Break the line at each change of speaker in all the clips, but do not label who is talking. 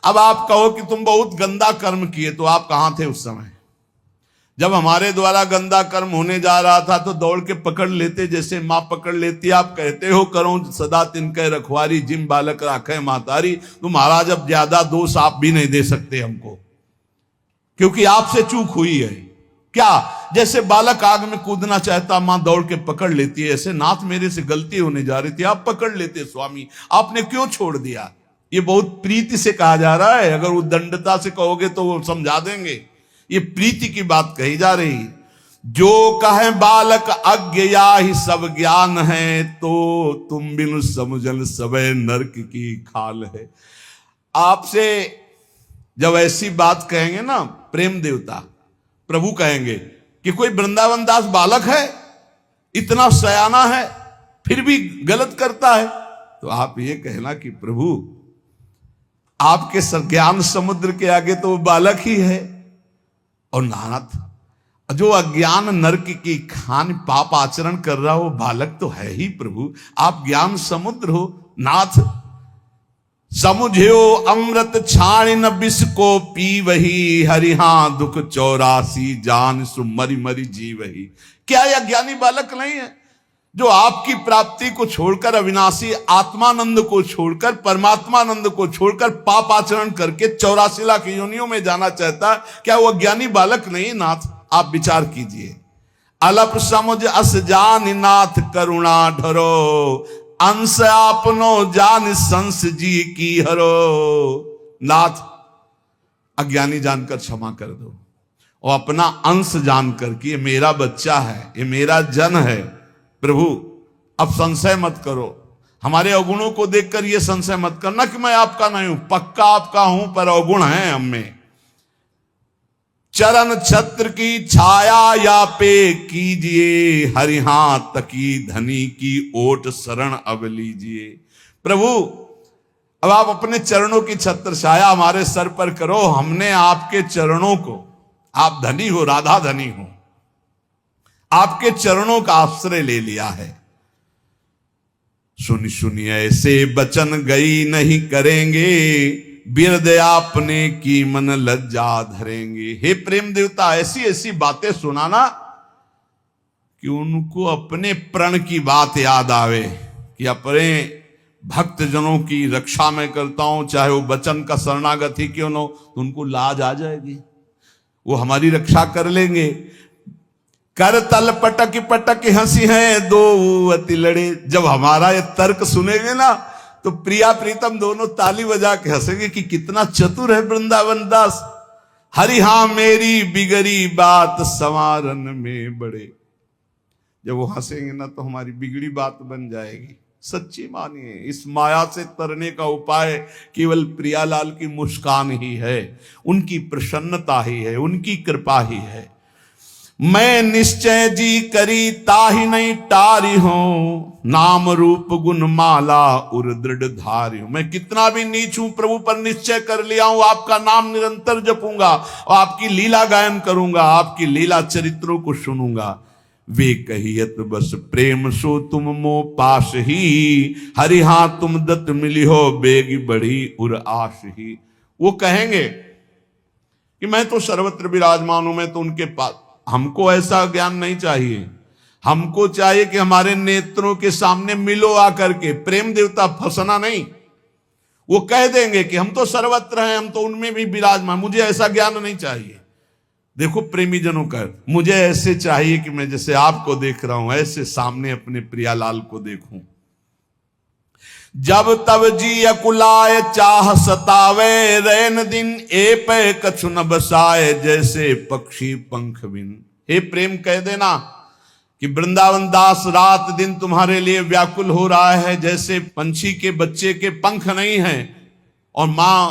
अब आप कहो कि तुम बहुत गंदा कर्म किए, तो आप कहां थे उस समय? जब हमारे द्वारा गंदा कर्म होने जा रहा था तो दौड़ के पकड़ लेते, जैसे माँ पकड़ लेती। आप कहते हो करो सदा तिनके रखवारी, जिम बालक राखे मातारी। तो महाराज अब ज्यादा दोष आप भी नहीं दे सकते हमको, क्योंकि आपसे चूक हुई है। क्या? जैसे बालक आग में कूदना चाहता, मां दौड़ के पकड़ लेती है, ऐसे नाथ मेरे से गलती होने जा रही थी, आप पकड़ लेते स्वामी, आपने क्यों छोड़ दिया? ये बहुत प्रीति से कहा जा रहा है। अगर उद्दंडता से कहोगे तो वो समझा देंगे, ये प्रीति की बात कही जा रही। जो कहे बालक अज्ञ या ही सब ज्ञान है, तो तुम बिनु समझन सबे नरक की खाल है। आपसे जब ऐसी बात कहेंगे ना प्रेम देवता प्रभु, कहेंगे कि कोई वृंदावन दास बालक है, इतना सयाना है, फिर भी गलत करता है, तो आप ये कहना कि प्रभु आपके ज्ञान समुद्र के आगे तो वो बालक ही है। और नाथ, जो अज्ञान नरक की खान पाप आचरण कर रहा हो, बालक तो है ही प्रभु। आप ज्ञान समुद्र हो नाथ। समुझो अमृत छाण न विष को पी वही, हरिहा दुख 84 जान सु मरी मरी जी वही। क्या यह ज्ञानी बालक नहीं है जो आपकी प्राप्ति को छोड़कर, अविनाशी आत्मानंद को छोड़कर, परमात्मानंद को छोड़कर पाप आचरण करके 84 लाख योनियों में जाना चाहता? क्या वह ज्ञानी बालक नहीं नाथ? आप विचार कीजिए। अलप समझ अस जान नाथ करुणा ढरो, अंश आपनो जान संस जी की हरो। नाथ, अज्ञानी जानकर क्षमा कर दो, और अपना अंश जानकर कि ये मेरा बच्चा है, ये मेरा जन है। प्रभु अब संशय मत करो, हमारे अवगुणों को देखकर ये संशय मत करना कि मैं आपका नहीं हूं, पक्का आपका हूं, पर अवगुण है हम में। चरण छत्र की छाया या पे कीजिए, हरिहा तकी धनी की ओट शरण अब लीजिए। प्रभु अब आप अपने चरणों की छत्र छाया हमारे सर पर करो। हमने आपके चरणों को, आप धनी हो, राधा धनी हो, आपके चरणों का आश्रय ले लिया है। सुनी सुनिए ऐसे बचन गई नहीं करेंगे, बिरद आपने की मन लज्जा धरेंगे। हे प्रेम देवता, ऐसी ऐसी बातें सुनाना कि उनको अपने प्रण की बात याद आवे कि अपने भक्त जनों की रक्षा मैं करता हूं, चाहे वो बचन का शरणागत ही क्यों न हो, तो उनको लाज आ जाएगी, वो हमारी रक्षा कर लेंगे। कर तल पटक पटक हंसी है दो अति लड़े। जब हमारा ये तर्क सुनेंगे ना तो प्रिया प्रीतम दोनों ताली बजा के हंसेंगे कि कितना चतुर है वृंदावन दास। हरि हाँ मेरी बिगड़ी बात संवारन में बड़े। जब वो हंसेंगे ना तो हमारी बिगड़ी बात बन जाएगी। सच्ची मानिए, इस माया से तरने का उपाय केवल प्रियालाल की मुस्कान ही है, उनकी प्रसन्नता ही है, उनकी कृपा ही है। मैं निश्चय जी करी ताहि नहीं टारी हूं, नाम रूप गुण माला उर दृढ़ धारी हूं। मैं कितना भी नीच हूं, प्रभु पर निश्चय कर लिया हूं, आपका नाम निरंतर जपूंगा और आपकी लीला गायन करूंगा, आपकी लीला चरित्रों को सुनूंगा। वे कहियत बस प्रेम सो तुम मो पास ही, हरि हाँ तुम दत्त मिली हो बेगी बढ़ी उर आश ही। वो कहेंगे कि मैं तो सर्वत्र विराजमान हूं, मैं तो उनके पास। हमको ऐसा ज्ञान नहीं चाहिए, हमको चाहिए कि हमारे नेत्रों के सामने मिलो आकर के। प्रेम देवता फंसना नहीं, वो कह देंगे कि हम तो सर्वत्र हैं, हम तो उनमें भी विराजमान, मुझे ऐसा ज्ञान नहीं चाहिए। देखो प्रेमी जनों का, मुझे ऐसे चाहिए कि मैं जैसे आपको देख रहा हूं ऐसे सामने अपने प्रियालाल को देखूं। जब तब जी अकुलाए चाह सतावे, रैन दिन ए पे कछु न बसाए, जैसे पक्षी पंख बिन। हे प्रेम कह देना कि वृंदावन दास रात दिन तुम्हारे लिए व्याकुल हो रहा है, जैसे पंछी के बच्चे के पंख नहीं हैं और मां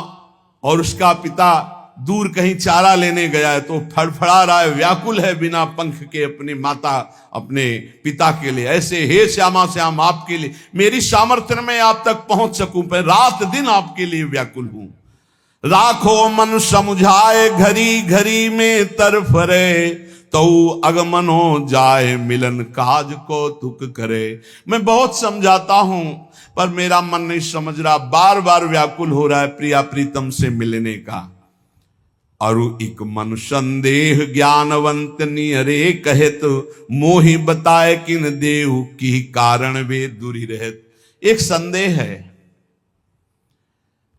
और उसका पिता दूर कहीं चारा लेने गया है तो फड़फड़ा रहा है, व्याकुल है बिना पंख के अपनी माता अपने पिता के लिए। ऐसे हे श्यामा श्याम आपके लिए मेरी सामर्थ्य में आप तक पहुंच सकूं, पर रात दिन आपके लिए व्याकुल हूं। राखो मन समुझाए घड़ी घड़ी में तरफरे, तऊ अगमनो जाए मिलन काज को तुक करे। मैं बहुत समझाता हूं पर मेरा मन नहीं समझ रहा, बार बार व्याकुल हो रहा है प्रिया प्रीतम से मिलने का। अरु इक मन संदेह ज्ञानवंत नियरे कहत, मोहि बताए किन देहु की कारण वे दूरी रहत। एक संदेह है,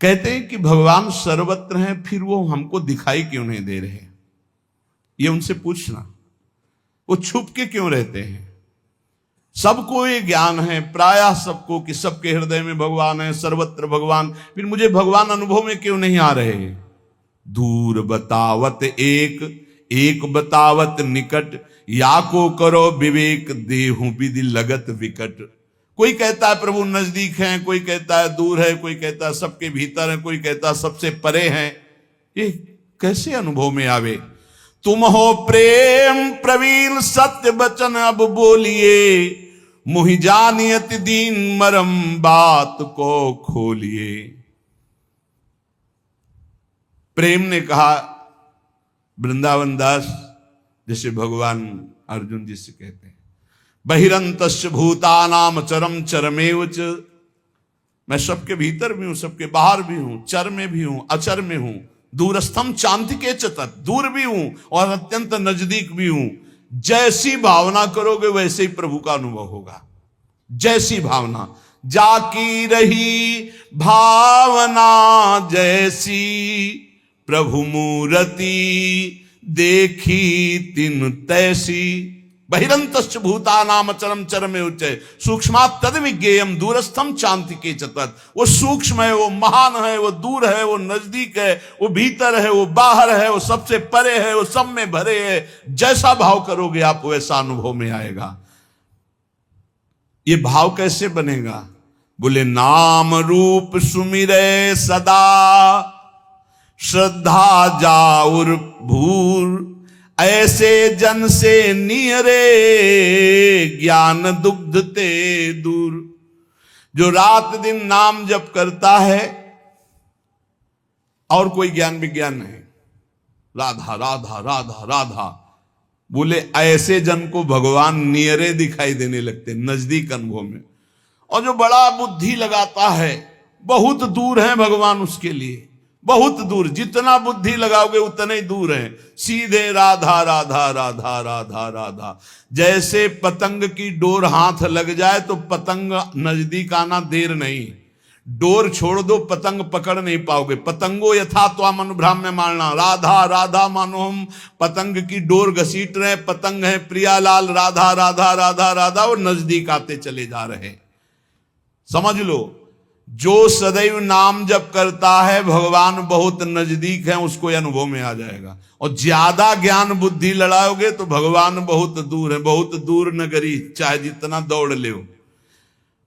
कहते हैं कि भगवान सर्वत्र हैं, फिर वो हमको दिखाई क्यों नहीं दे रहे? ये उनसे पूछना, वो छुप के क्यों रहते हैं? सबको ये ज्ञान है प्रायः सबको कि सबके हृदय में भगवान है, सर्वत्र भगवान, फिर मुझे भगवान अनुभव में क्यों नहीं आ रहे? दूर बतावत एक, एक बतावत निकट, या को करो विवेक, देहु विधि लगत विकट। कोई कहता है प्रभु नजदीक हैं, कोई कहता है दूर है, कोई कहता है सबके भीतर है, कोई कहता है सबसे परे हैं। ये कैसे अनुभव में आवे? तुम हो प्रेम प्रवीण सत्य वचन अब बोलिए, मुहि जानियत दीन मरम बात को खोलिए। प्रेम ने कहा वृंदावन दास, जैसे भगवान अर्जुन जी से कहते हैं, बहिरंतस्य भूतानाम चरम चरमेव च। मैं सबके भीतर भी हूं, सबके बाहर भी हूं, चर में भी हूं, अचर में हूं, दूरस्थम चांतिके च तत्, दूर भी हूं और अत्यंत नजदीक भी हूं। जैसी भावना करोगे वैसे ही प्रभु का अनुभव होगा। जैसी भावना, जाकी रही भावना जैसी, प्रभु मूर्ति देखी तिन तैसी। बहिरंतश्च भूतानाम अचरम चरमे उच्चय, सूक्ष्मात् तद विज्ञेयम दूरस्थम चांतिके च तत्। वो सूक्ष्म है, वो महान है, वो दूर है, वो नजदीक है, वो भीतर है, वो बाहर है, वो सबसे परे है, वो सब में भरे है। जैसा भाव करोगे आप वैसा अनुभव में आएगा। ये भाव कैसे बनेगा? बोले नाम रूप सुमिरे सदा, श्रद्धा जाउर भूर, ऐसे जन से नियरे ज्ञान दुग्ध ते दूर। जो रात दिन नाम जप करता है और कोई ज्ञान विज्ञान नहीं, राधा राधा राधा राधा, बोले ऐसे जन को भगवान नियरे दिखाई देने लगते, नजदीक अनुभव में। और जो बड़ा बुद्धि लगाता है, बहुत दूर है भगवान उसके लिए, बहुत दूर। जितना बुद्धि लगाओगे उतने ही दूर है। सीधे राधा राधा राधा राधा राधा। जैसे पतंग की डोर हाथ लग जाए तो पतंग नजदीक आना देर नहीं, डोर छोड़ दो पतंग पकड़ नहीं पाओगे। पतंगो यथा त्वाम अनुभ्राम्य मानना, राधा राधा मानो हम पतंग की डोर घसीट रहे, पतंग है प्रियालाल, राधा राधा राधा राधा, और नजदीक आते चले जा रहे। समझ लो, जो सदैव नाम जप करता है भगवान बहुत नजदीक है, उसको अनुभव में आ जाएगा। और ज्यादा ज्ञान बुद्धि लड़ाओगे तो भगवान बहुत दूर है, बहुत दूर नगरी, चाहे जितना दौड़ ले।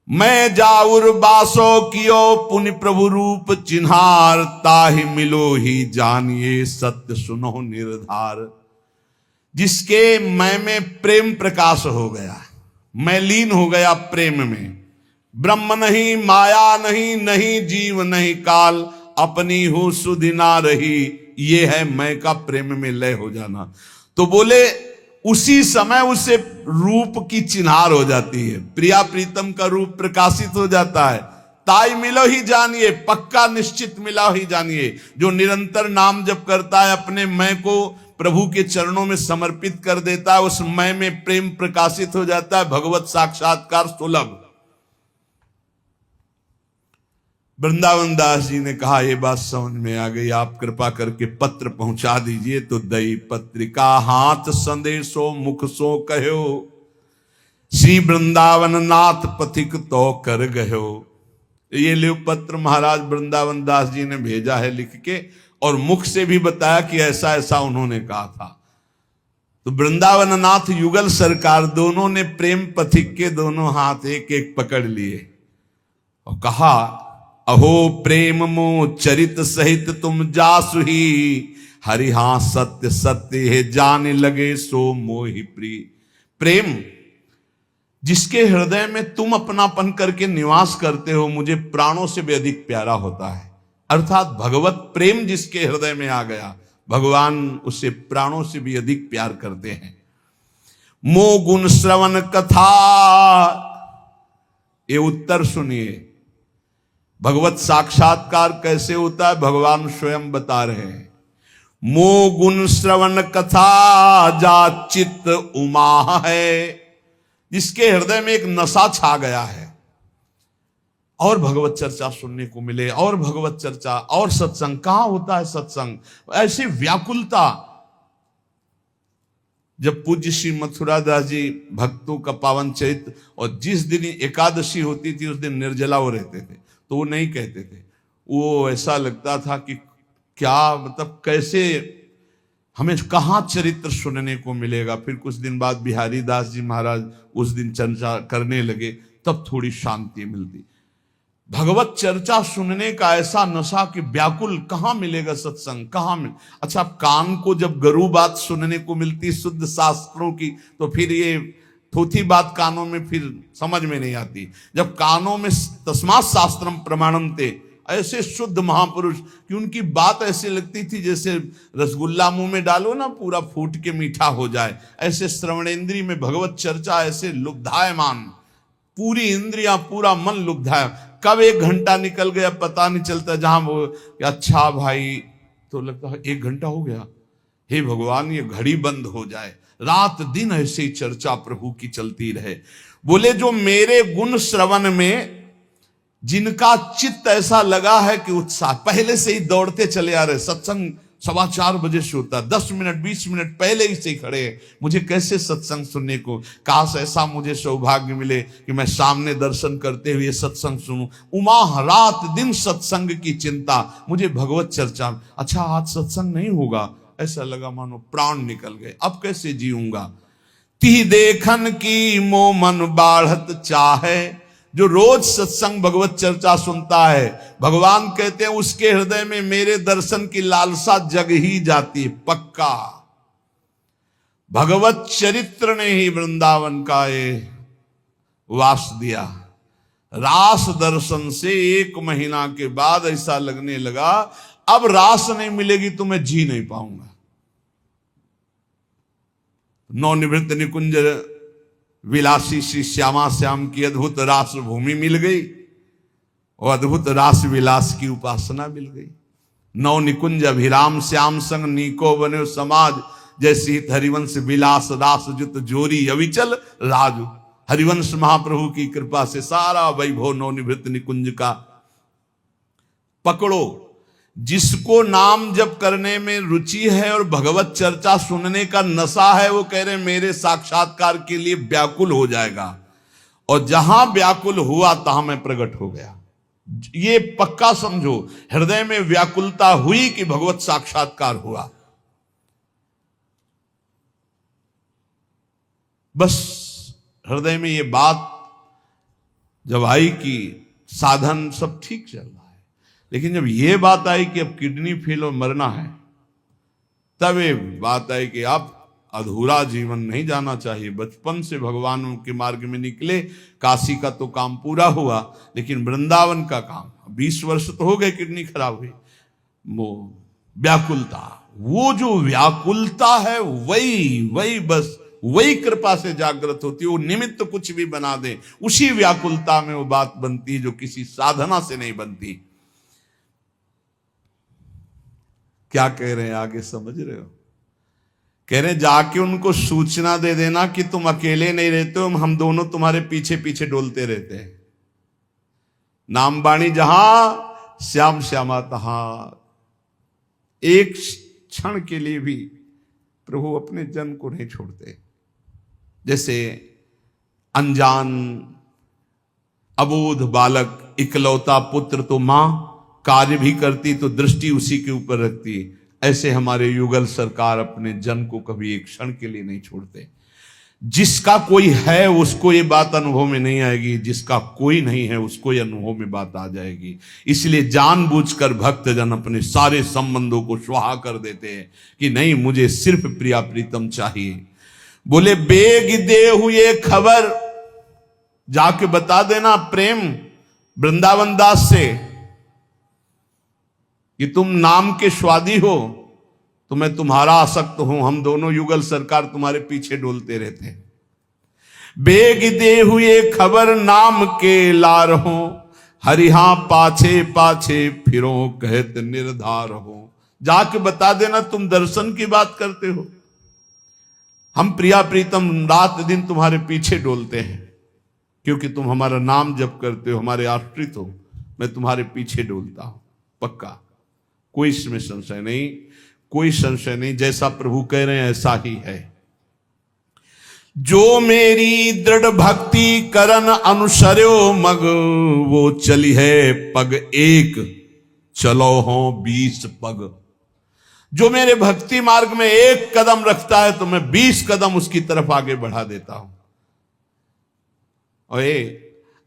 मैं जाउर बासो कियो पुनि प्रभु रूप चिन्हार, ताहि मिलो ही जानिए सत्य सुनो निर्धार। जिसके मैं में प्रेम प्रकाश हो गया, मैं लीन हो गया प्रेम में, ब्रह्म नहीं माया नहीं, नहीं जीव नहीं काल, अपनी हो सुधि ना रही, ये है मैं का प्रेम में लय हो जाना। तो बोले उसी समय उसे रूप की चिन्हार हो जाती है, प्रिया प्रीतम का रूप प्रकाशित हो जाता है। ताई मिलो ही जानिए, पक्का निश्चित मिला ही जानिए। जो निरंतर नाम जप करता है, अपने मैं को प्रभु के चरणों में समर्पित कर देता है, उस मैं में प्रेम प्रकाशित हो जाता है, भगवत साक्षात्कार सुलभ। वृंदावन दास जी ने कहा ये बात समझ में आ गई, आप कृपा करके पत्र पहुंचा दीजिए। तो दई पत्रिका हाथ संदेशो मुख सो कहो, श्री वृंदावन नाथ पथिक तो कर गयो। ये ले पत्र महाराज वृंदावन दास जी ने भेजा है लिख के, और मुख से भी बताया कि ऐसा ऐसा उन्होंने कहा था। तो वृंदावन नाथ युगल सरकार दोनों ने प्रेम पथिक के दोनों हाथ एक एक पकड़ लिए और कहा, अहो प्रेम मो चरित सहित तुम जासु ही, हरि हाँ सत्य सत्य है जाने लगे सो मोहि प्रिय। प्रेम जिसके हृदय में तुम अपनापन करके निवास करते हो, मुझे प्राणों से भी अधिक प्यारा होता है। अर्थात भगवत प्रेम जिसके हृदय में आ गया, भगवान उसे प्राणों से भी अधिक प्यार करते हैं। मो गुण श्रवण कथा, ये उत्तर सुनिए। भगवत साक्षात्कार कैसे होता है भगवान स्वयं बता रहे हैं। मो गुण श्रवण कथा जा चित्त उमा है, जिसके हृदय में एक नशा छा गया है, और भगवत चर्चा सुनने को मिले, और भगवत चर्चा और सत्संग। कहां होता है सत्संग? ऐसी व्याकुलता। जब पूज्य श्री मथुरादास जी भक्तों का पावन चरित्र, और जिस दिन एकादशी होती थी उस दिन निर्जला वो रहते थे, तो वो नहीं कहते थे। वो ऐसा लगता था कि क्या मतलब कैसे हमें कहां चरित्र सुनने को मिलेगा। फिर कुछ दिन बाद बिहारी दास जी महाराज उस दिन चर्चा करने लगे, तब थोड़ी शांति मिलती। भगवत चर्चा सुनने का ऐसा नशा कि व्याकुल, कहां मिलेगा सत्संग, कहां मिल। अच्छा, कान को जब गरु बात सुनने को मिलती शुद्ध शास्त्रों की, तो फिर ये थोथी बात कानों में फिर समझ में नहीं आती। जब कानों में तस्मात् शास्त्रम प्रमाणम थे, ऐसे शुद्ध महापुरुष कि उनकी बात ऐसे लगती थी जैसे रसगुल्ला मुंह में डालो ना पूरा फूट के मीठा हो जाए। ऐसे श्रवणेंद्रिय में भगवत चर्चा ऐसे लुब्धायमान, पूरी इंद्रियां पूरा मन लुब्धाय। कब 1 घंटा निकल गया पता नहीं चलता। जहां वो अच्छा भाई, तो लगता है 1 घंटा हो गया, हे भगवान ये घड़ी बंद हो जाए। रात दिन ऐसे ही चर्चा प्रभु की चलती रहे। बोले जो मेरे गुण श्रवण में जिनका चित्त ऐसा लगा है कि उत्साह, पहले से ही दौड़ते चले आ रहे। सत्संग 4:15 बजे से होता है, 10 मिनट 20 मिनट पहले ही से खड़े हैं, मुझे कैसे सत्संग सुनने को। काश ऐसा मुझे सौभाग्य मिले कि मैं सामने दर्शन करते हुए सत्संग सुनूं। उमा रात दिन सत्संग की चिंता, मुझे भगवत चर्चा। अच्छा आज सत्संग नहीं होगा, ऐसा लगा मानो प्राण निकल गए, अब कैसे जीऊंगा। ती देखन की मो मन बाढ़त चाहे, जो रोज सत्संग भगवत चर्चा सुनता है, भगवान कहते हैं उसके हृदय में मेरे दर्शन की लालसा जग ही जाती है पक्का। भगवत चरित्र ने ही वृंदावन का ये वास दिया। रास दर्शन से 1 महीना के बाद ऐसा लगने लगा अब रास नहीं मिलेगी तो मैं जी नहीं पाऊंगा। नवनिवृत्त निकुंज विलासी श्री श्यामा श्याम की अद्भुत रास भूमि मिल गई, और अद्भुत रास विलास की उपासना मिल गई। नव निकुंज अभिराम श्याम संग नीको बने समाज, जैसी हरिवंश विलास रास जुत जोरी अविचल राजू। हरिवंश महाप्रभु की कृपा से सारा वैभव नवनिवृत्त निकुंज का पकड़ो। जिसको नाम जप करने में रुचि है और भगवत चर्चा सुनने का नशा है, वो कह रहे मेरे साक्षात्कार के लिए व्याकुल हो जाएगा। और जहां व्याकुल हुआ तहां मैं प्रकट हो गया। ये पक्का समझो, हृदय में व्याकुलता हुई कि भगवत साक्षात्कार हुआ। बस हृदय में ये बात जब आई कि साधन सब ठीक चल रहा है, लेकिन जब ये बात आई कि अब किडनी फेल और मरना है, तब ये बात आई कि अब अधूरा जीवन नहीं जाना चाहिए। बचपन से भगवान के मार्ग में निकले, काशी का तो काम पूरा हुआ, लेकिन वृंदावन का काम 20 वर्ष तो हो गए किडनी खराब हुई। वो व्याकुलता, वो जो व्याकुलता है वही बस वही कृपा से जागृत होती है। वो निमित्त कुछ भी बना दे, उसी व्याकुलता में वो बात बनती है जो किसी साधना से नहीं बनती। क्या कह रहे हैं आगे समझ रहे हो? कह रहे जाके उनको सूचना दे देना कि तुम अकेले नहीं रहते हो, हम दोनों तुम्हारे पीछे पीछे डोलते रहते हैं। नाम बाणी जहां श्याम श्यामा तहां। एक क्षण के लिए भी प्रभु अपने जन को नहीं छोड़ते। जैसे अनजान अबोध बालक इकलौता पुत्र, तो मां कार्य भी करती तो दृष्टि उसी के ऊपर रखती, ऐसे हमारे युगल सरकार अपने जन को कभी एक क्षण के लिए नहीं छोड़ते। जिसका कोई है उसको ये बात अनुभव में नहीं आएगी, जिसका कोई नहीं है उसको ये अनुभव में बात आ जाएगी। इसलिए जानबूझकर भक्तजन अपने सारे संबंधों को स्वाहा कर देते हैं कि नहीं, मुझे सिर्फ प्रिया प्रीतम चाहिए। बोले बेग दे हुए खबर, जाके बता देना प्रेम वृंदावन दास से कि तुम नाम के स्वादी हो, तो मैं तुम्हारा आसक्त हूं, हम दोनों युगल सरकार तुम्हारे पीछे डोलते रहते हैं। बेग दे हुए खबर नाम के लार हो, हरिहा पाछे पाछे फिरो कहत निर्धार हो। जाके बता देना तुम दर्शन की बात करते हो, हम प्रिया प्रीतम रात दिन तुम्हारे पीछे डोलते हैं, क्योंकि तुम हमारा नाम जप करते हो, हमारे आश्रित हो, मैं तुम्हारे पीछे डोलता हूं पक्का, कोई इसमें संशय नहीं, कोई संशय नहीं। जैसा प्रभु कह रहे हैं ऐसा ही है। जो मेरी दृढ़ भक्ति करन अनुसर्यो मग, वो चली है पग एक चलो हो 20 पग। जो मेरे भक्ति मार्ग में एक कदम रखता है तो मैं 20 कदम उसकी तरफ आगे बढ़ा देता हूं। और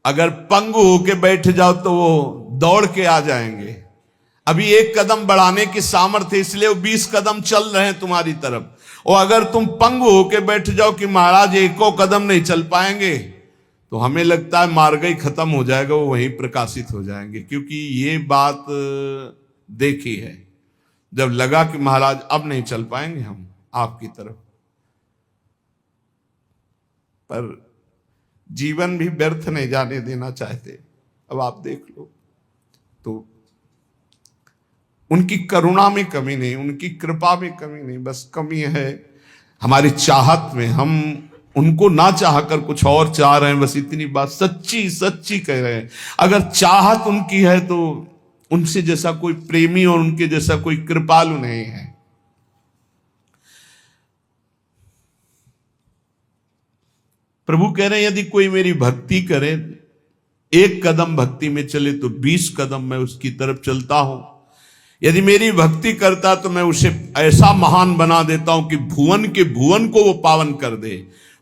अगर पंगु होके बैठ जाओ तो वो दौड़ के आ जाएंगे। अभी एक कदम बढ़ाने की सामर्थ्य, इसलिए वो 20 कदम चल रहे हैं तुम्हारी तरफ। और अगर तुम पंगु होके बैठ जाओ कि महाराज एको कदम नहीं चल पाएंगे, तो हमें लगता है मार्ग ही खत्म हो जाएगा, वो वहीं प्रकाशित हो जाएंगे। क्योंकि ये बात देखी है, जब लगा कि महाराज अब नहीं चल पाएंगे हम आपकी तरफ, पर जीवन भी व्यर्थ नहीं जाने देना चाहते। अब आप देख लो, तो उनकी करुणा में कमी नहीं, उनकी कृपा में कमी नहीं, बस कमी है हमारी चाहत में। हम उनको ना चाहकर कुछ और चाह रहे हैं, बस इतनी बात सच्ची सच्ची कह रहे हैं। अगर चाहत उनकी है तो उनसे जैसा कोई प्रेमी और उनके जैसा कोई कृपालु नहीं है। प्रभु कह रहे हैं यदि कोई मेरी भक्ति करे, एक कदम भक्ति में चले तो 20 कदम मैं उसकी तरफ चलता हूं। यदि मेरी भक्ति करता तो मैं उसे ऐसा महान बना देता हूं कि भुवन के भुवन को वो पावन कर दे।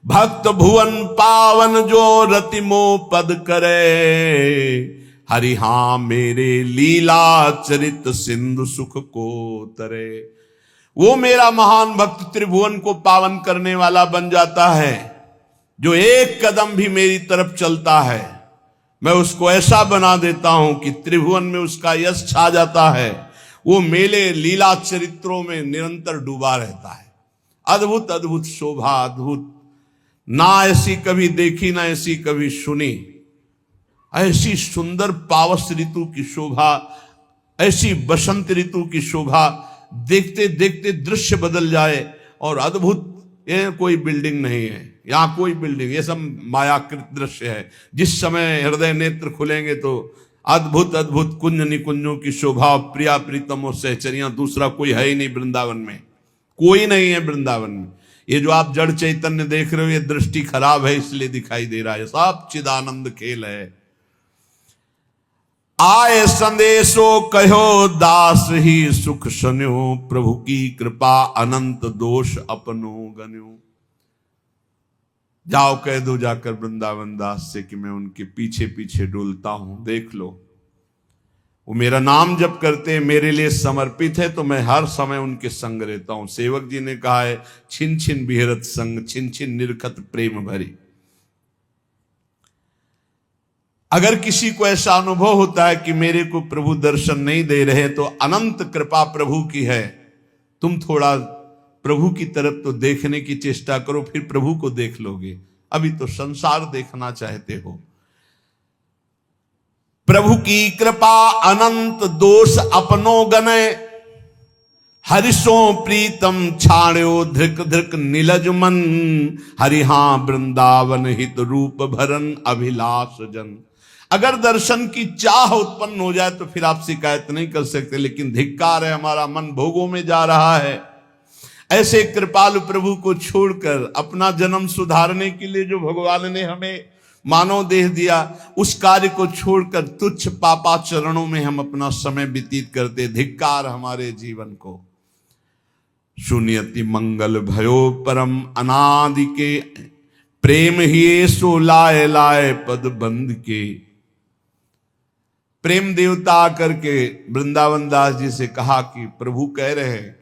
भक्त भुवन पावन जो रति मोह पद करे, हरि हां मेरे लीला चरित सिंधु सुख को तरे। वो मेरा महान भक्त त्रिभुवन को पावन करने वाला बन जाता है। जो एक कदम भी मेरी तरफ चलता है, मैं उसको ऐसा बना देता हूं कि त्रिभुवन में उसका यश छा जाता है। वो मेले लीला चरित्रों में निरंतर डूबा रहता है। अद्भुत अद्भुत शोभा, अद्भुत, ना ऐसी कभी देखी ना ऐसी कभी सुनी। ऐसी सुंदर पावस ऋतु की शोभा, ऐसी बसंत ऋतु की शोभा, देखते देखते दृश्य बदल जाए। और अद्भुत, ये कोई बिल्डिंग नहीं है, यहां कोई बिल्डिंग, ये सब मायाकृत दृश्य है। जिस समय हृदय नेत्र खुलेंगे तो अद्भुत अद्भुत कुंज निकुंजों की शोभा, प्रिया प्रीतम और सहचरियां, दूसरा कोई है ही नहीं वृंदावन में, कोई नहीं है वृंदावन में। ये जो आप जड़ चैतन्य देख रहे हो, ये दृष्टि खराब है इसलिए दिखाई दे रहा है, सब चिदानंद खेल है। आए संदेशो कहो दास ही सुख सुन्यो, प्रभु की कृपा अनंत दोष अपनो गन्यो। जाओ कह दो जाकर वृंदावन दास से कि मैं उनके पीछे पीछे डोलता हूं। देख लो, वो मेरा नाम जप करते हैं, मेरे लिए समर्पित है, तो मैं हर समय उनके संग रहता हूं। सेवक जी ने कहा है, छिन छिन बिहरत संग, छिन छिन निरखत प्रेम भरी। अगर किसी को ऐसा अनुभव होता है कि मेरे को प्रभु दर्शन नहीं दे रहे, तो अनंत कृपा प्रभु की है। तुम थोड़ा प्रभु की तरफ तो देखने की चेष्टा करो, फिर प्रभु को देख लोगे। अभी तो संसार देखना चाहते हो। प्रभु की कृपा अनंत दोष अपनो गने, हरिशो प्रीतम छाण्यो धृक धृक नीलज मन। हरि हां वृंदावन हित रूप भरन अभिलाष जन। अगर दर्शन की चाह उत्पन्न हो जाए तो फिर आप शिकायत नहीं कर सकते, लेकिन धिक्कार है, हमारा मन भोगों में जा रहा है। ऐसे कृपालु प्रभु को छोड़कर अपना जन्म सुधारने के लिए जो भगवान ने हमें मानव देह दिया, उस कार्य को छोड़कर तुच्छ पापा चरणों में हम अपना समय व्यतीत करते। धिक्कार हमारे जीवन को। शून्यति मंगल भयो परम अनादि के, प्रेम ही सो लाए लाए पद बंद के। प्रेम देवता आकर के वृंदावन दास जी से कहा कि प्रभु कह रहे हैं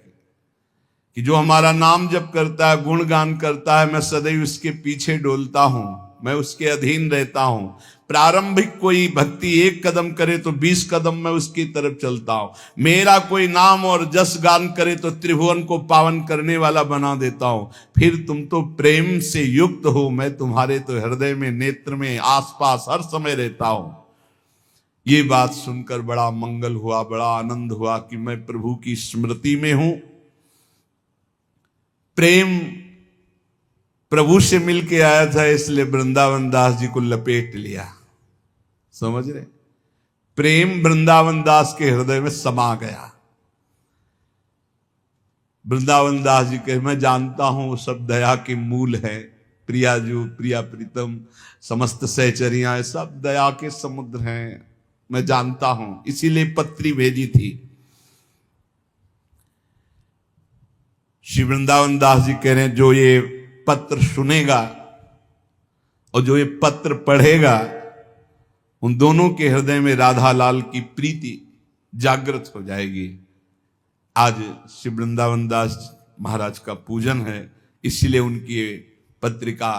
कि जो हमारा नाम जप करता है, गुणगान करता है, मैं सदैव इसके पीछे डोलता हूं। मैं उसके अधीन रहता हूं। प्रारंभिक कोई भक्ति 1 कदम करे तो 20 कदम मैं उसकी तरफ चलता हूं। मेरा कोई नाम और जस गान करे तो त्रिभुवन को पावन करने वाला बना देता हूं। फिर तुम तो प्रेम से युक्त हो, मैं तुम्हारे तो हृदय में, नेत्र में, आसपास हर समय रहता हूं। ये बात सुनकर बड़ा मंगल हुआ, बड़ा आनंद हुआ कि मैं प्रभु की स्मृति में हूं। प्रेम प्रभु से मिलके आया था, इसलिए वृंदावन दास जी को लपेट लिया। समझ रहे? प्रेम वृंदावन दास के हृदय में समा गया। वृंदावन दास जी कहे, मैं जानता हूं वो सब दया के मूल है। प्रियाजू, प्रिया प्रीतम, समस्त सहचरियां सब दया के समुद्र हैं, मैं जानता हूं, इसीलिए पत्री भेजी थी। श्री वृंदावन दास जी कह रहे हैं, जो ये पत्र सुनेगा और जो ये पत्र पढ़ेगा, उन दोनों के हृदय में राधा लाल की प्रीति जागृत हो जाएगी। आज श्री वृंदावन दास महाराज का पूजन है, इसीलिए उनकी पत्रिका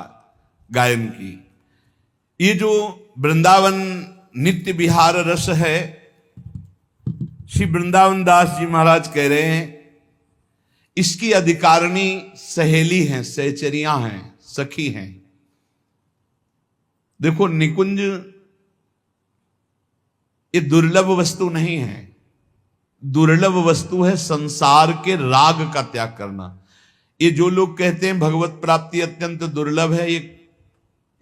गायन की। ये जो वृंदावन नित्य विहार रस है, श्री वृंदावन दास जी महाराज कह रहे हैं, इसकी अधिकारिणी सहेली हैं, सहचरियां हैं, सखी हैं। देखो, निकुंज ये दुर्लभ वस्तु नहीं है। दुर्लभ वस्तु है संसार के राग का त्याग करना। ये जो लोग कहते हैं भगवत प्राप्ति अत्यंत दुर्लभ है, ये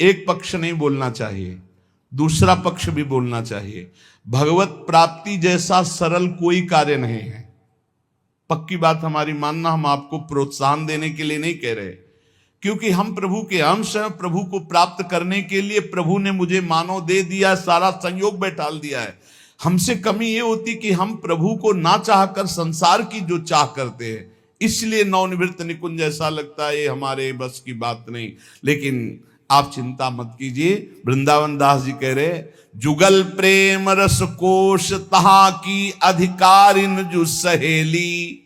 एक पक्ष नहीं बोलना चाहिए, दूसरा पक्ष भी बोलना चाहिए। भगवत प्राप्ति जैसा सरल कोई कार्य नहीं है। पक्की बात हमारी मानना, हम आपको प्रोत्साहन देने के लिए नहीं कह रहे, क्योंकि हम प्रभु के अंश हैं। प्रभु को प्राप्त करने के लिए प्रभु ने मुझे मानव दे दिया, सारा संयोग बैठाल दिया है। हमसे कमी ये होती कि हम प्रभु को ना चाहकर संसार की जो चाह करते हैं, इसलिए नवनिवृत्त निकुंज ऐसा लगता है ये हमारे बस की बात नहीं। लेकिन आप चिंता मत कीजिए, वृंदावन दास जी कह रहे, जुगल प्रेम रस कोश तहा की अधिकारिन जो सहेली,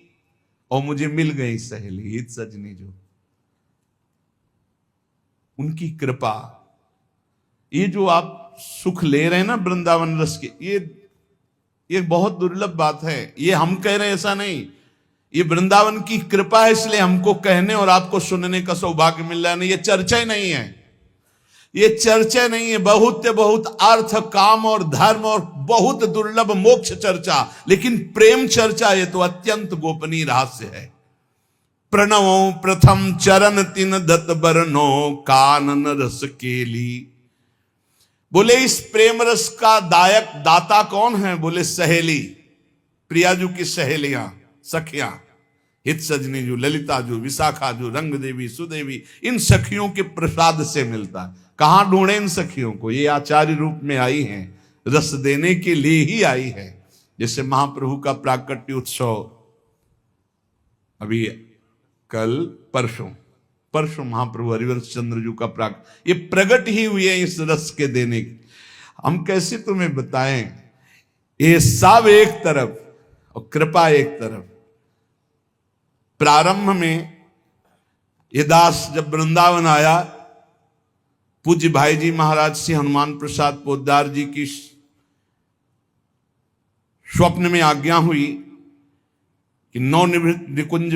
और मुझे मिल गई सहेली हित सजनी जो, उनकी कृपा। ये जो आप सुख ले रहे हैं ना वृंदावन रस के, ये बहुत दुर्लभ बात है। ये हम कह रहे हैं ऐसा नहीं, ये वृंदावन की कृपा है, इसलिए हमको कहने और आपको सुनने का सौभाग्य मिल रहा है। नहीं, ये चर्चा नहीं है, ये चर्चा नहीं है। बहुत बहुत अर्थ, काम और धर्म और बहुत दुर्लभ मोक्ष चर्चा, लेकिन प्रेम चर्चा ये तो अत्यंत गोपनीय रहस्य है। प्रणवो प्रथम चरण तिन दत्त बरनो कानन रस केली। बोले इस प्रेम रस का दायक दाता कौन है? बोले सहेली, प्रियाजू की सहेलियां, सखियां, हित सजनी जू, ललिता जू, विशाखा जू, रंग देवी, सुदेवी, इन सखियों के प्रसाद से मिलता है। कहां ढूंढे इन सखियों को? ये आचार्य रूप में आई हैं, रस देने के लिए ही आई है। जैसे महाप्रभु का प्राकट्य उत्सव अभी कल परसों महाप्रभु हरिवंश चंद्र जी का ये प्रकट ही हुए हैं इस रस के देने की। हम कैसे तुम्हें बताएं, ये सब एक तरफ और कृपा एक तरफ। प्रारंभ में ये दास जब वृंदावन आया, पूज्य भाई जी महाराज से हनुमान प्रसाद पोद्दार जी की स्वप्न में आज्ञा हुई कि नवनिवृत्त निकुंज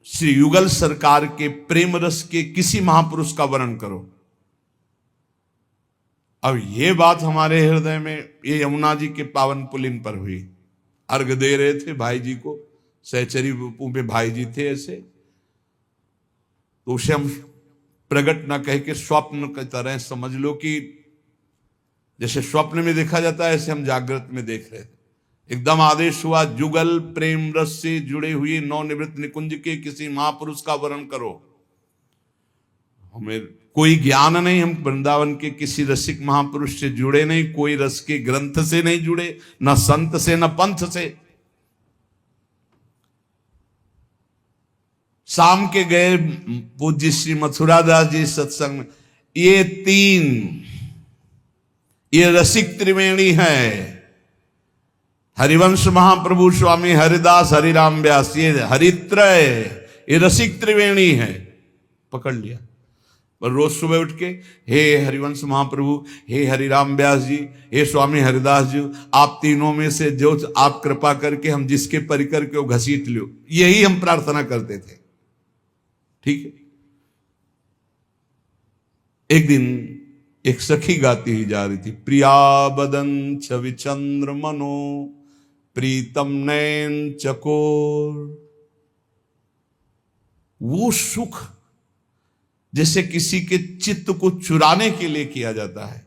श्री युगल सरकार के प्रेम रस के किसी महापुरुष का वर्णन करो। अब ये बात हमारे हृदय में, ये यमुना जी के पावन पुलिन पर हुई। अर्घ दे रहे थे भाई जी को, सहचरी में भाई जी थे ऐसे, तो उसे हम प्रकट ना कह के स्वप्न की तरह समझ लो कि जैसे स्वप्न में देखा जाता है ऐसे हम जागृत में देख रहे थे। एकदम आदेश हुआ, जुगल प्रेम रस से जुड़े हुए नवनिवृत्त निकुंज के किसी महापुरुष का वर्णन करो। हमें कोई ज्ञान नहीं, हम वृंदावन के किसी रसिक महापुरुष से जुड़े नहीं, कोई रस के ग्रंथ से नहीं जुड़े, न संत से न पंथ से। शाम के गए पूज्य श्री मथुरादास जी सत्संग में, ये तीन, ये रसिक त्रिवेणी है, हरिवंश महाप्रभु स्वामी हरिदास हरिराम व्यास, ये हरित्रय, ये रसिक त्रिवेणी है। पकड़ लिया। पर रोज सुबह उठ के हे हरिवंश महाप्रभु, हे हरिराम व्यास जी, हे स्वामी हरिदास जी, आप तीनों में से जो आप कृपा करके हम जिसके परिकर के वो घसीट लो, यही हम प्रार्थना करते थे। ठीक है। एक दिन एक सखी गाती ही जा रही थी, प्रिया बदन छवि चंद्र मनो प्रीतम नैन चकोर। वो सुख जैसे किसी के चित्त को चुराने के लिए किया जाता है।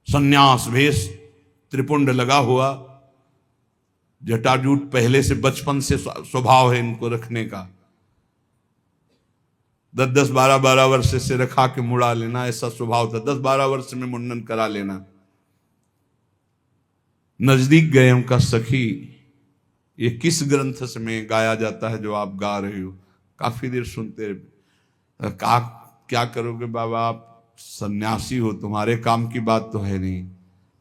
सन्यास वेश, त्रिपुंड लगा हुआ, जटाजूट पहले से बचपन से स्वभाव है इनको रखने का, 10-10, 12-12 वर्ष से रखा के मुड़ा लेना, ऐसा स्वभाव था। 10-12 वर्ष में मुंडन करा लेना। नजदीक गए उनका, सखी ये किस ग्रंथ से में गाया जाता है जो आप गा रहे हो? काफी देर सुनते, क्या करोगे बाबा, आप सन्यासी हो, तुम्हारे काम की बात तो है नहीं।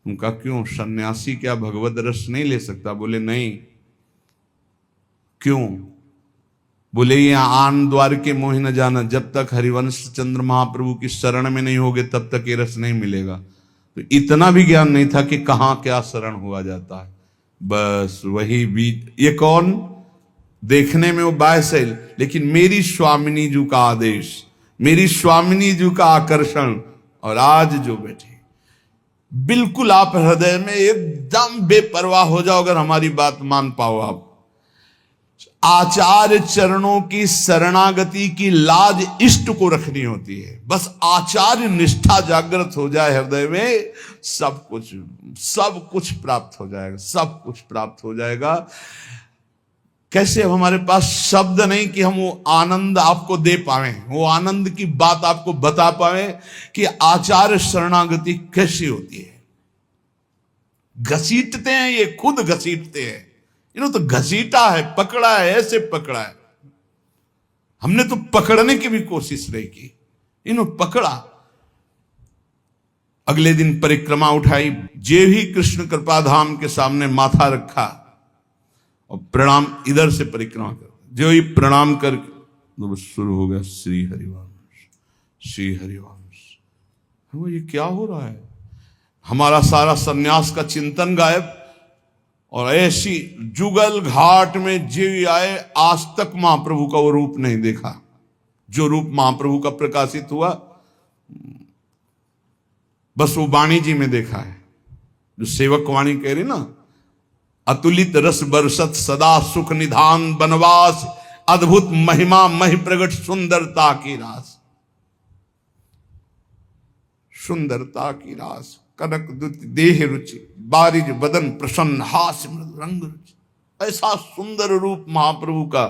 उनका क्यों, सन्यासी क्या भगवत रस नहीं ले सकता? बोले नहीं। क्यों? बोले ये आन द्वार के मोह न जाना, जब तक हरिवंश चंद्र महाप्रभु की शरण में नहीं होगे तब तक ये रस नहीं मिलेगा। तो इतना भी ज्ञान नहीं था कि कहां क्या शरण हुआ जाता है। बस वही बीच, ये कौन, देखने में वो बायसैल, लेकिन मेरी स्वामिनी जी का आदेश, मेरी स्वामिनी जी का आकर्षण, और आज जो बैठे बिल्कुल आप हृदय में एकदम बेपरवाह हो जाओ अगर हमारी बात मान पाओ आप। आचार्य चरणों की शरणागति की लाज इष्ट को रखनी होती है। बस आचार्य निष्ठा जागृत हो जाए हृदय में, सब कुछ प्राप्त हो जाएगा, सब कुछ प्राप्त हो जाएगा। कैसे? अब हमारे पास शब्द नहीं कि हम वो आनंद आपको दे पाए, वो आनंद की बात आपको बता पाए कि आचार्य शरणागति कैसी होती है। घसीटते हैं, ये खुद घसीटते हैं। इन्होंने तो घसीटा है, पकड़ा है, ऐसे पकड़ा है। हमने तो पकड़ने की भी कोशिश नहीं की, इन्होंने पकड़ा। अगले दिन परिक्रमा उठाई, जे ही कृष्ण कृपा धाम के सामने माथा रखा और प्रणाम, इधर से परिक्रमा कर, जो ही प्रणाम कर तो शुरू हो गया श्री हरिवंश, श्री हरिवंश। वो ये क्या हो रहा है? हमारा सारा सन्यास का चिंतन गायब। और ऐसी जुगल घाट में जीव आए, आज तक महाप्रभु का वो रूप नहीं देखा जो रूप महाप्रभु का प्रकाशित हुआ। बस वो वाणी जी में देखा है, जो सेवक वाणी कह रही ना, अतुलित रस बरसत सदा सुख निधान बनवास, अद्भुत महिमा महि प्रगट सुंदरता की रास, सुंदरता की रास, कनक दुत देह रुचि, बारिज बदन प्रसन्न, हास्य मृदु रंग रुचि। ऐसा सुंदर रूप महाप्रभु का,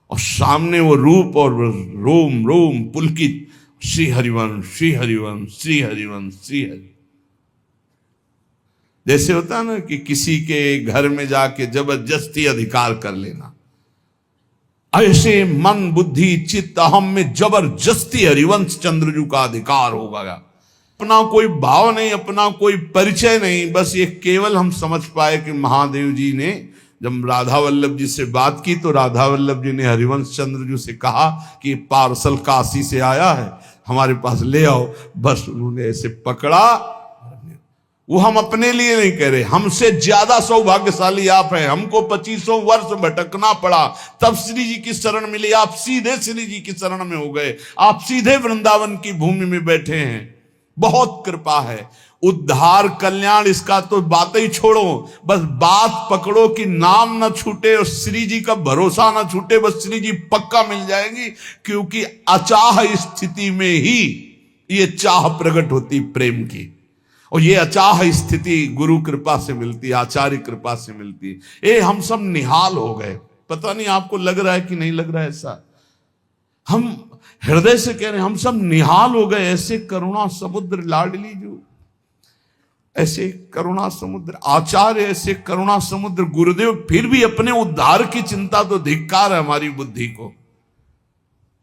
और सामने वो रूप और रोम रोम पुलकित, श्री हरिवंश, श्री हरिवंश, श्री हरिवंश, श्री हरि। जैसे होता है ना कि किसी के घर में जाके जबरदस्ती अधिकार कर लेना, ऐसे मन बुद्धि चित्त अहम में जबरदस्ती हरिवंश चंद्रजू का अधिकार हो गया। अपना कोई भाव नहीं, अपना कोई परिचय नहीं, बस ये केवल हम समझ पाए कि महादेव जी ने जब राधा वल्लभ जी से बात की तो राधा वल्लभ जी ने हरिवंश चंद्रजू से कहा कि पार्सल काशी से आया है, हमारे पास ले आओ। बस उन्होंने ऐसे पकड़ा। वो हम अपने लिए नहीं कह रहे, हमसे ज्यादा सौभाग्यशाली आप हैं। हमको 2500 वर्ष भटकना पड़ा, तब श्री जी की शरण मिली। आप सीधे श्री जी की शरण में हो गए, आप सीधे वृंदावन की भूमि में बैठे हैं। बहुत कृपा है। उद्धार कल्याण इसका तो बात ही छोड़ो, बस बात पकड़ो कि नाम ना छूटे और श्री जी का भरोसा ना छूटे। बस श्री जी पक्का मिल जाएंगी, क्योंकि अचाह स्थिति में ही ये चाह प्रकट होती प्रेम की, और ये अचाह स्थिति गुरु कृपा से मिलती, आचार्य कृपा से मिलती। ये हम सब निहाल हो गए। पता नहीं आपको लग रहा है कि नहीं लग रहा है ऐसा? हम हृदय से कह रहे हैं, हम सब निहाल हो गए। ऐसे करुणा समुद्र लाडली जो, ऐसे करुणा समुद्र आचार्य, ऐसे करुणा समुद्र गुरुदेव, फिर भी अपने उद्धार की चिंता तो धिक्कार है हमारी बुद्धि को।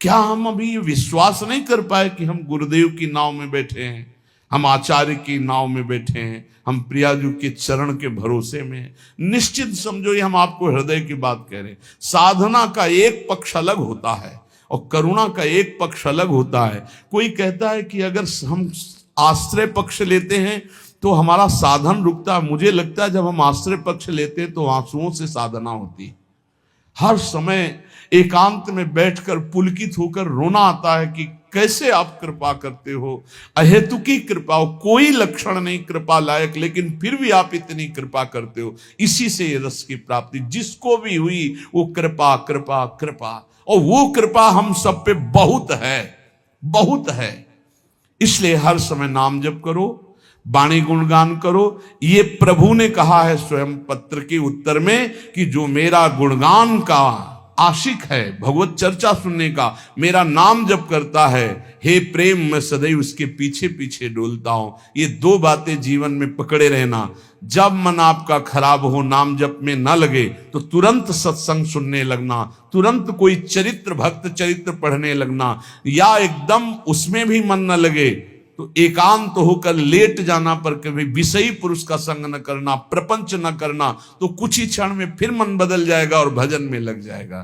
क्या हम अभी विश्वास नहीं कर पाए कि हम गुरुदेव की नाव में बैठे हैं, हम आचार्य की नाव में बैठे हैं, हम प्रियाजू के चरण के भरोसे में हैं? निश्चित समझो ये हम आपको हृदय की बात कह रहे हैं। साधना का एक पक्ष अलग होता है और करुणा का एक पक्ष अलग होता है। कोई कहता है कि अगर हम आश्रय पक्ष लेते हैं तो हमारा साधन रुकता है। मुझे लगता है जब हम आश्रय पक्ष लेते हैं तो आंसुओं से साधना होती है। हर समय एकांत में बैठकर पुलकित होकर रोना आता है कि कैसे आप कृपा करते हो, अहेतुकी कृपा हो, कोई लक्षण नहीं कृपा लायक, लेकिन फिर भी आप इतनी कृपा करते हो। इसी से ये रस की प्राप्ति जिसको भी हुई वो कृपा कृपा कृपा, और वो कृपा हम सब पे बहुत है, बहुत है। इसलिए हर समय नाम जप करो, वाणी गुणगान करो। ये प्रभु ने कहा है स्वयं पत्र के उत्तर में कि जो मेरा गुणगान का आशिक है, भगवत चर्चा सुनने का, मेरा नाम जप करता है, हे प्रेम मैं सदैव उसके पीछे पीछे डोलता हूं। ये दो बातें जीवन में पकड़े रहना। जब मन आपका खराब हो, नाम जप में ना लगे, तो तुरंत सत्संग सुनने लगना, तुरंत कोई चरित्र भक्त चरित्र पढ़ने लगना, या एकदम उसमें भी मन न लगे तो एकांत होकर लेट जाना, पर कभी विषयी पुरुष का संग न करना, प्रपंच न करना, तो कुछ ही क्षण में फिर मन बदल जाएगा और भजन में लग जाएगा।